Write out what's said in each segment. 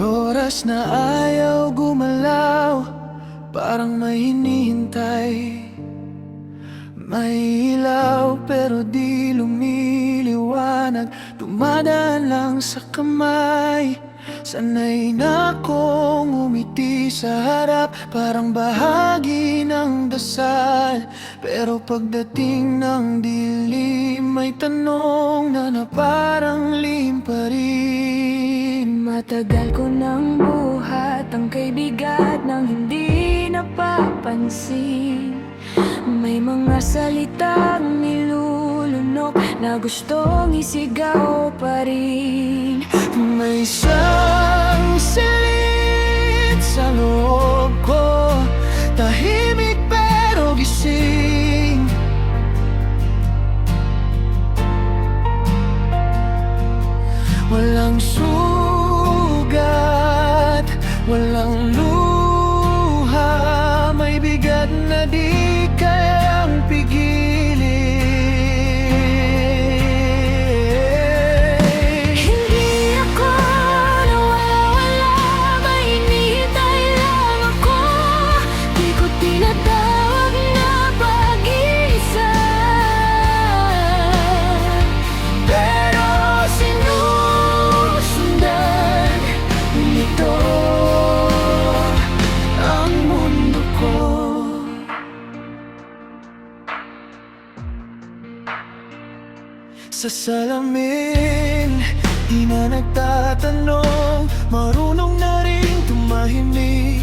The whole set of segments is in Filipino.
oras na ayaw gumalaw, parang may hinihintay. May ilaw pero di lumiliwanag, dumadaan lang sa kamay. Sanay na akong umiti sa harap, parang bahagi ng dasal. Pero pagdating ng dilim, may tanong na parang lihim pa rin. Matagal ko nang buhat ang kaibigan ng hindi napapansin. May mga salitang nilulunok na gustong isigaw pa rin. May isang silid sa loob ko, tahimik pero gising. Walang sugat, walang luha, may bigat na di kayang pigilin. Hindi ako nawawala, may hinihintay lang ako. Di ko tinatawag na pag-isa, pero sinusundan nito ang mundo ko. Sa salamin, di na nagtatanong, marunong na rin tumahimik.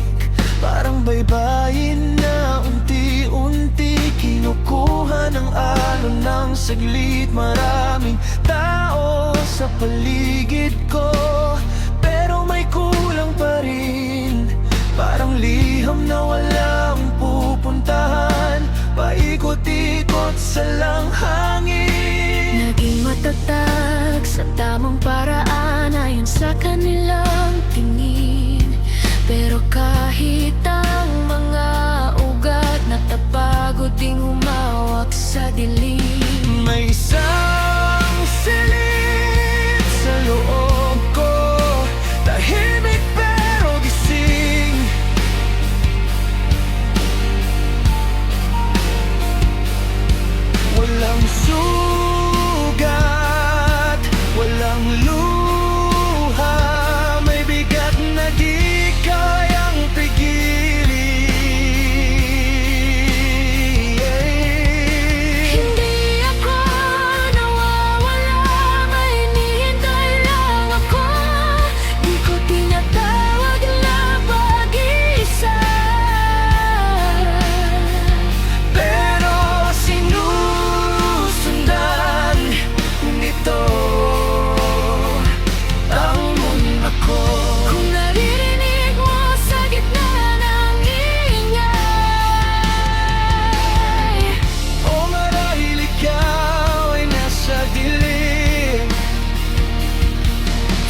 Parang baybayin na unti-unti kinukuha ng alon ng saglit. Maraming tao sa paligid ko, pero may kulang pa rin. Parang liham na walang pupuntahan, paikot-ikot sa langhangin. Naging matatag sa tamang paraan ayon sa kanilang tingin. Pero kahit ang mga ugat natapagod ding humawak sa dilim. May isang silid sa loob ko, tahimik pero gising. Walang sugat, walang luha, may bigat na di kayang pigilin. Hindi ako nawawala, may hinihintay lang ako. Di ko tinatawag na pag-isa, Pero sinusundan nito ang mundo ko. kung naririnig mo sa gitna ng ingay. O marahil ikaw ay nasa dilim.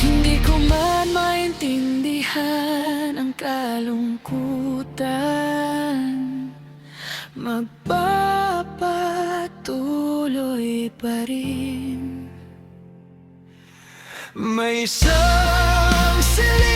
Hindi ko man maintindihan ang kalungkutan, magpapatuloy pa rin. May isang silid